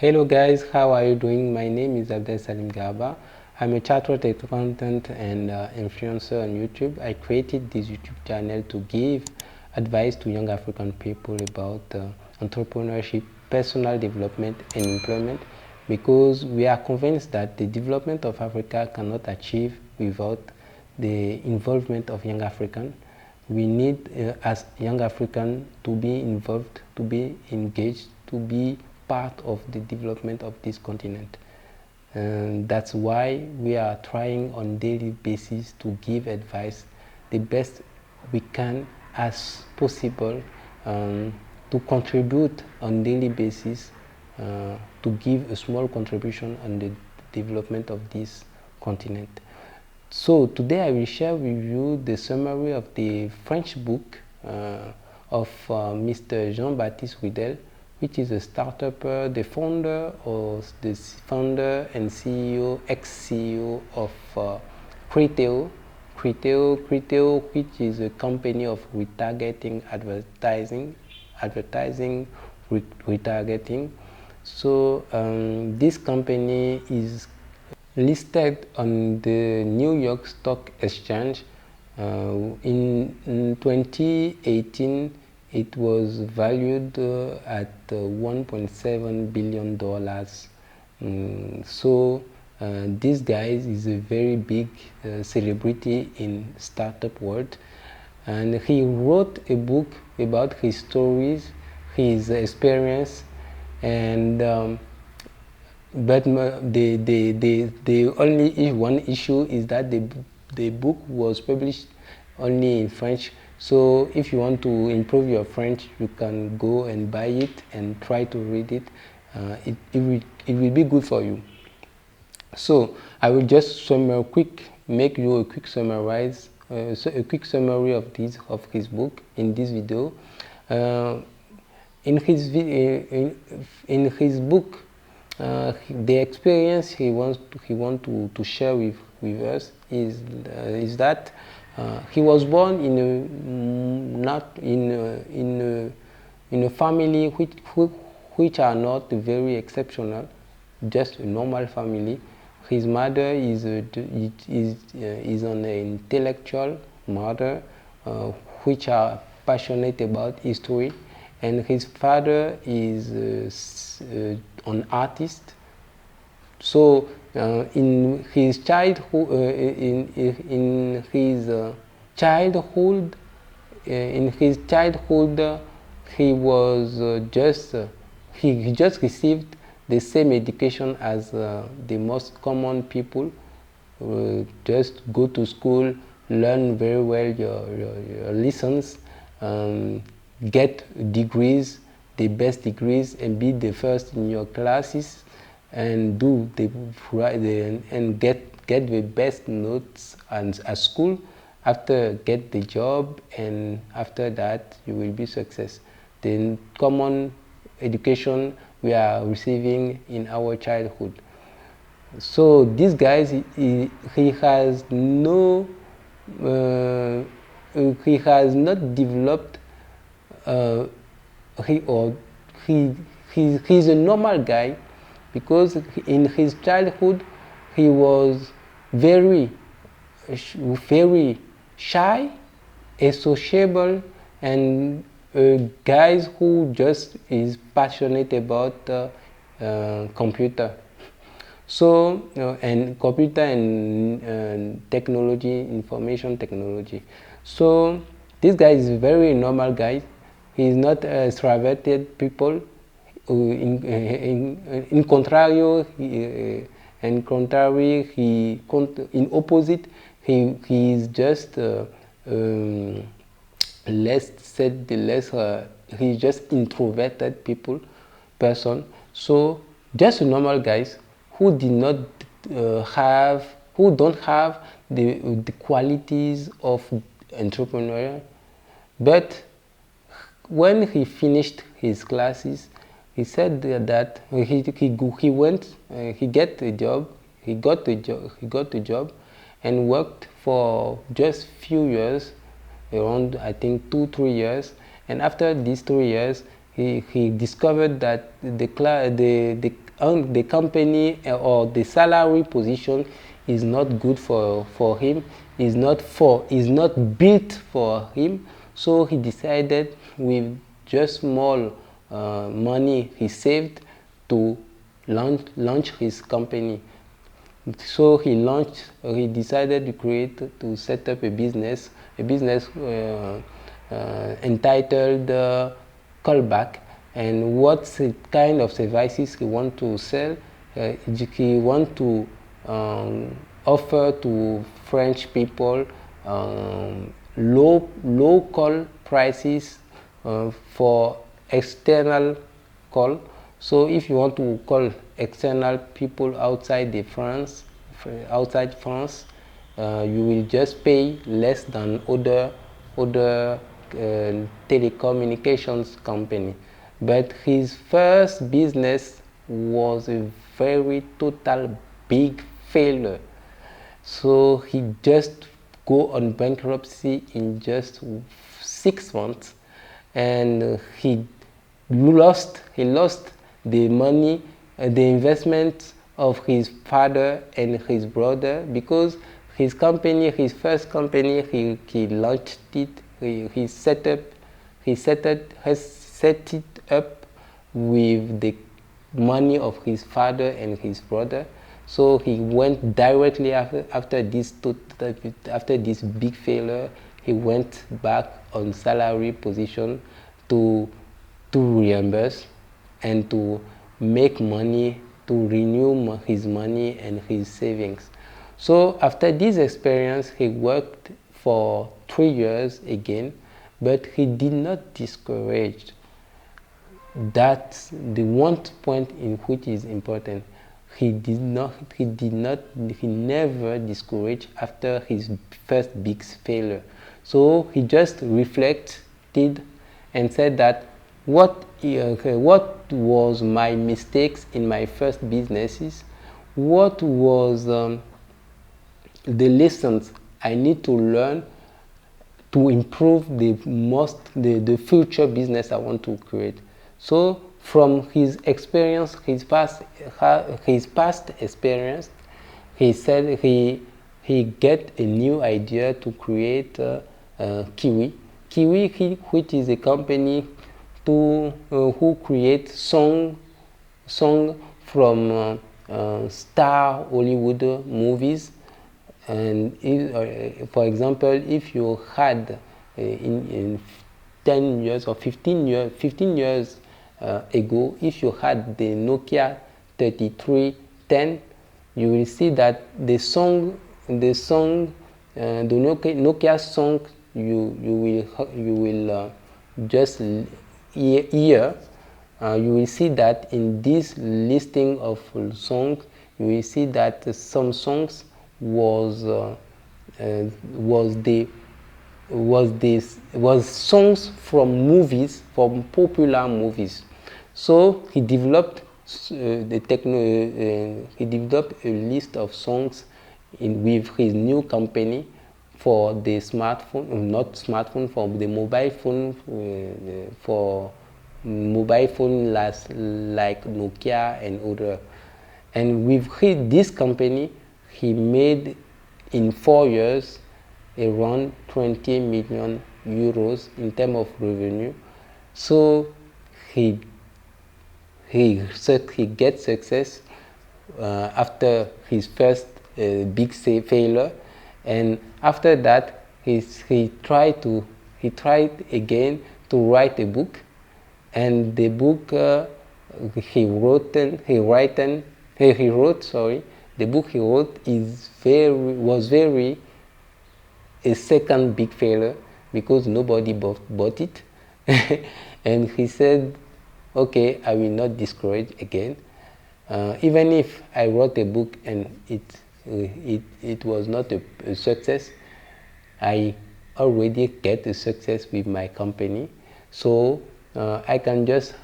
Hello guys, how are you doing? My name is Abdel Salim Garba. I'm a chartered accountant and influencer on YouTube. I created this YouTube channel to give advice to young African people about entrepreneurship, personal development and employment, because we are convinced that the development of Africa cannot achieve without the involvement of young Africans. We need, as young Africans, to be involved, to be engaged, to be part of the development of this continent. And that's why we are trying on daily basis to give advice the best we can as possible, to contribute on daily basis, to give a small contribution on the development of this continent. So today I will share with you the summary of the French book of Mr. Jean Baptiste Rudelle, which is a startupper, the founder and CEO, ex-CEO of Criteo, which is a company of retargeting advertising retargeting. So this company is listed on the New York Stock Exchange. In 2018, it was valued at $1.7 billion. So this guy is a very big celebrity in startup world, and he wrote a book about his stories, his experience, and but the only one issue is that the book was published only in French. So if you want to improve your French, you can go and buy it and try to read it. It will be good for you. So I will just make you a quick summary of his book in this video. In his book, the experience he wants to share with us is that he was born in a family which are not very exceptional, just a normal family. His mother is an intellectual mother, which are passionate about history, and his father is an artist. So in his childhood, he was he just received the same education as the most common people. Just go to school, learn very well your lessons, get degrees, the best degrees, and be the first in your classes, and get the best notes at school. After, get the job, and after that you will be success. The common education we are receiving in our childhood. So this guy, he has not developed. He's a normal guy, because in his childhood he was very shy, sociable, and guys who just is passionate about computer. So and computer and technology, information technology. So this guy is a very normal guy. He is not extroverted people. In opposite, he is just he's just introverted person. So just normal guys who don't have the qualities of entrepreneur. But when he finished his classes, he said that he got a job and worked for just few years, around I think 2-3 years, and after these 3 years he discovered that the company or the salary position is not good for him, is not built for him. So he decided, with just small money he saved, to launch his company. So he decided to set up a business entitled Callback. And what kind of services he want to sell? He want to offer to French people local prices for external call. So if you want to call external people outside France, you will just pay less than other telecommunications company. But his first business was a very total big failure. So he just go on bankruptcy in just 6 months, and he lost the money, the investment of his father and his brother, because his first company, he launched it, he set it up with the money of his father and his brother. So he went directly after this big failure. He went back on salary position to reimburse and to make money, to renew his money and his savings. So after this experience, he worked for 3 years again, but he did not discourage. That's the one point in which is important. He never discouraged after his first big failure. So he just reflected and said that what was my mistakes in my first businesses, what was the lessons I need to learn to improve the future business I want to create. So from his experience, his past experience, he said he get a new idea to create Kiwi, which is a company who creates song from star Hollywood movies. And for example, if you had in 10 years or 15 years ago, if you had the Nokia 3310, you will see that the Nokia song you will just hear. You will see that in this listing of songs, you will see that some songs was songs from movies, from popular movies. So he developed he developed a list of songs with his new company for the smartphone, for the mobile phone, for mobile phone like Nokia and other. And with this company, he made in 4 years around 20 million euros in terms of revenue. So he gets success after his first big failure, and after that he tried again to write a book, and the book the book he wrote was very a second big failure, because nobody bought it. And he said, okay, I will not discourage again. Even if I wrote a book and it was not a success, I already get a success with my company. So I can just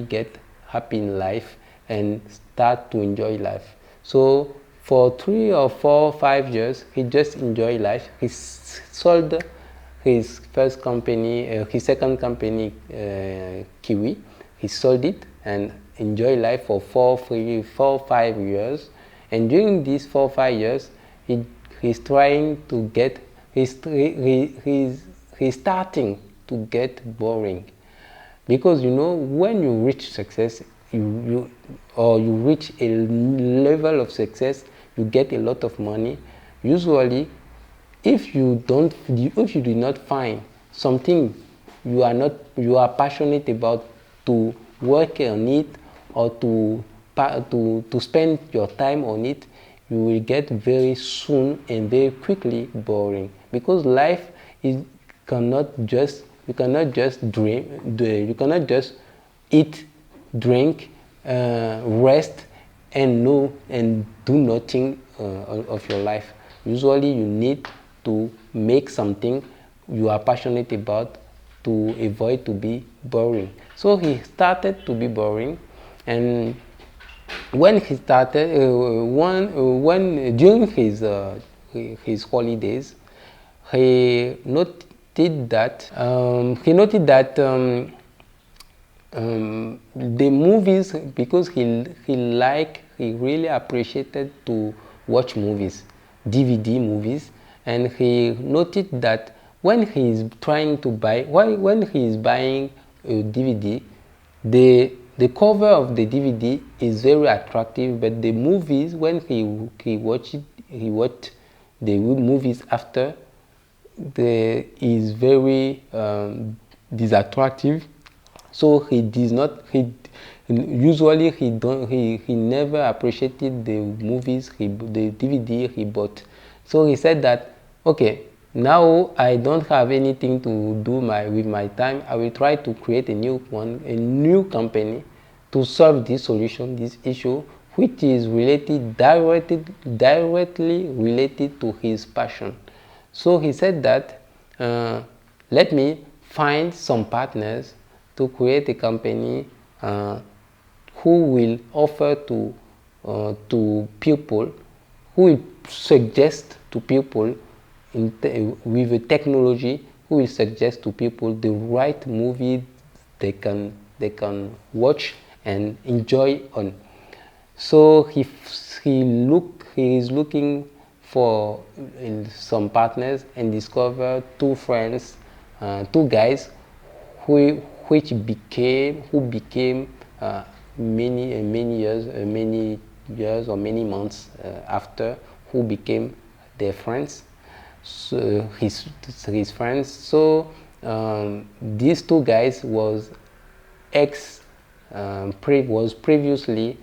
get happy in life and start to enjoy life. So for 3 or 4 or 5 years, he just enjoyed life. He sold his first company, his second company, Kiwi. He sold it, and enjoy life for 5 years, and during these 4 or 5 years, he's trying to get, he's starting to get boring, because you know, when you reach success, you reach a level of success, you get a lot of money. Usually, if you do not find something you are passionate about to work on it, or to spend your time on it, you will get very soon and very quickly boring, because life is you cannot just eat, drink, rest, and do nothing of your life. Usually you need to make something you are passionate about to avoid to be boring. So he started to be boring, and when he started, during his holidays, he noted that the movies, because he really appreciated to watch movies, DVD movies, and he noted that when he is trying to buy, when he is buying a DVD, the cover of the DVD is very attractive, but the movies, when he watched the movies after, is very disattractive. So he never appreciated the movies, the DVD he bought. So he said that, okay, now I don't have anything to do with my time. I will try to create a new company to solve this solution, this issue, which is directly related to his passion. So he said that, let me find some partners to create a company who will offer to people, who will suggest to people with a technology, who will suggest to people the right movie they can watch and enjoy on. So he is looking for some partners, and discovered two guys who became many years or many months after, who became their friends, so his friends. So these two guys was previously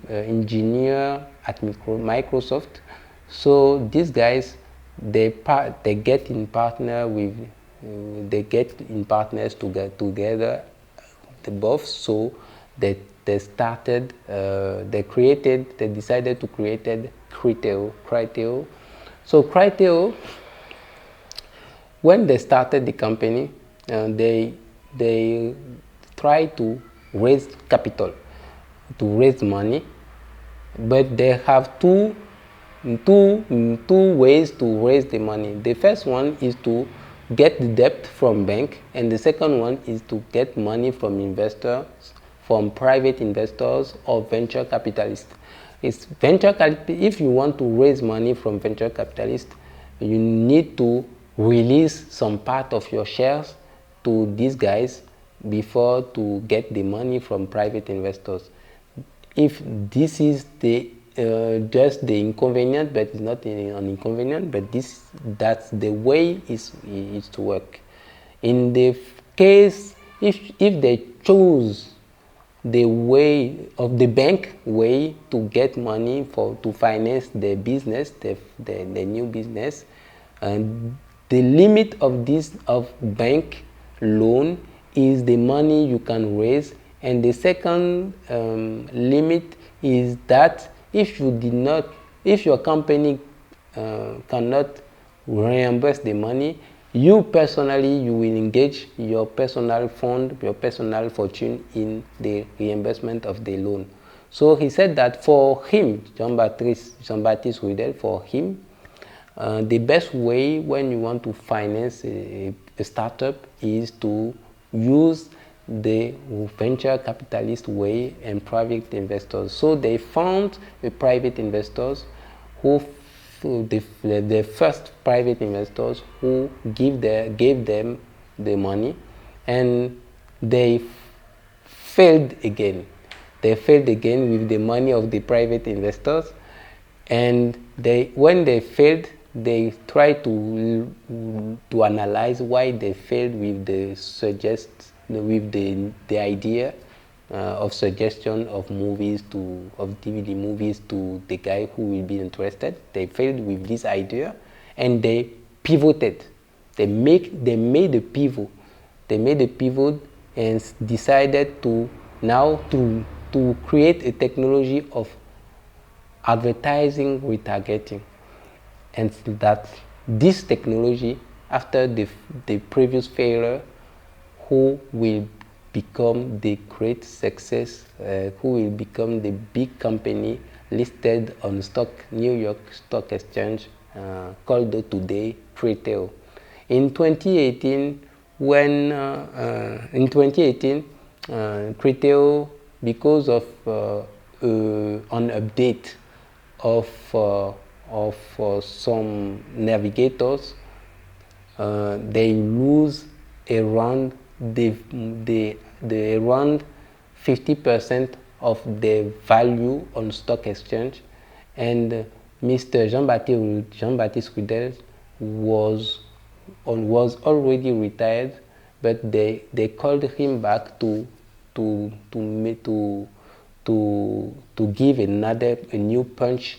engineer at Microsoft. So these guys, they get in partners to get together, both. So they decided to create Criteo. So Criteo, when they started the company, they tried to raise capital, to raise money, but they have two ways to raise the money. The first one is to get the debt from bank, and the second one is to get money from investors, from private investors or venture capitalists. If you want to raise money from venture capitalists, you need to release some part of your shares to these guys before to get the money from private investors. If this is just the inconvenient, but it's not an inconvenient, but that's the way it's to work. In the case, if they chose the way of the bank way to get money to finance their business, the new business, and the limit of bank loan is the money you can raise, and the second limit is that if your company cannot reimburse the money, you will engage your personal fund, your personal fortune in the reimbursement of the loan. So he said that for him, Jean Baptiste Rudelle, for him, the best way when you want to finance a startup is to use the venture capitalist way and private investors. So they found the private investors who, the first private investors who gave them the money, and they failed again. They failed again with the money of the private investors, and when they failed, they tried to analyze why they failed with the idea of suggestion of DVD movies to the guy who will be interested. They failed with this idea, and they pivoted. They made a pivot. They made a pivot and decided to now to create a technology of advertising retargeting, and that this technology, after the previous failure, who will become the great success, who will become the big company listed on New York Stock Exchange, called today Criteo. In 2018, Criteo, because of an update of some navigators, they lose around around 50% of the value on stock exchange, and Mr. Jean Baptiste Rudelle was already retired, but they called him back to give a new punch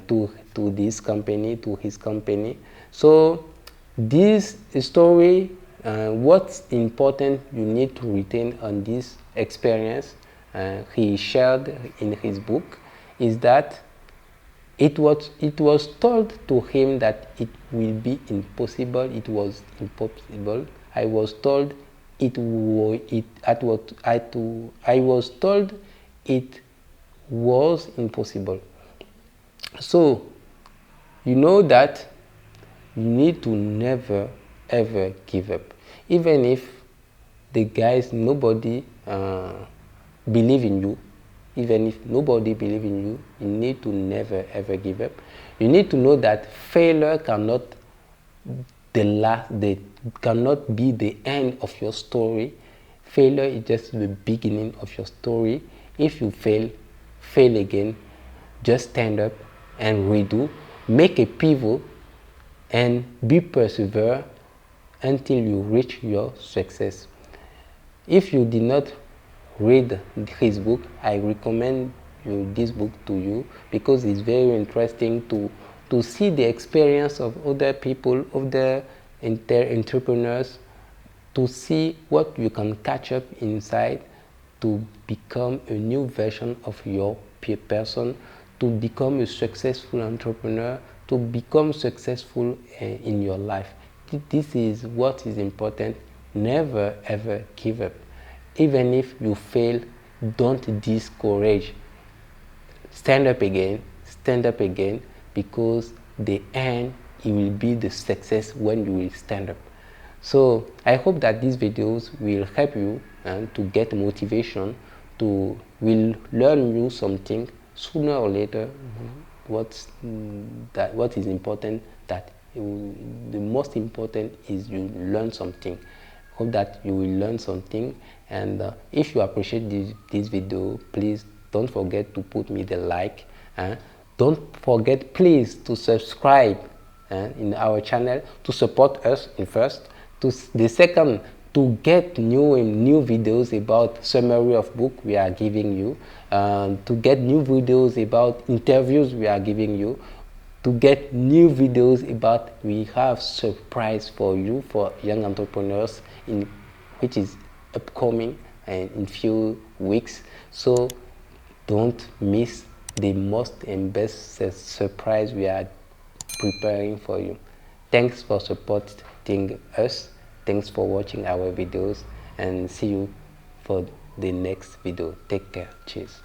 to his company. So this story, what's important you need to retain on this experience he shared in his book, is that it was told to him that it will be impossible. It was impossible. I was told it was impossible. So you know that you need to never ever give up, even if nobody believe in you. Even if nobody believes in you, you need to never ever give up. You need to know that failure cannot cannot be the end of your story. Failure is just the beginning of your story. If you fail again, just stand up and redo, make a pivot, and be persevere until you reach your success. If you did not read his book, I recommend this book to you, because it's very interesting to see the experience of other people, other entrepreneurs, to see what you can catch up inside to become a new version of your person, to become a successful entrepreneur, to become successful in your life. This is what is important. Never ever give up. Even if you fail, don't discourage. Stand up again, because the end, it will be the success when you will stand up. So I hope that these videos will help you to get motivation, will learn you something sooner or later. What is important, the most important is you learn something. Hope that you will learn something, and if you appreciate this video, please don't forget to put me the like. Don't forget, please, to subscribe in our channel to support us in first. The second, to get new videos about summary of book we are giving you, to get new videos about interviews we are giving you, to get new videos about, we have surprise for you, for young entrepreneurs, which is upcoming in few weeks. So don't miss the most and best surprise we are preparing for you. Thanks for supporting us. Thanks for watching our videos, and see you for the next video. Take care. Cheers.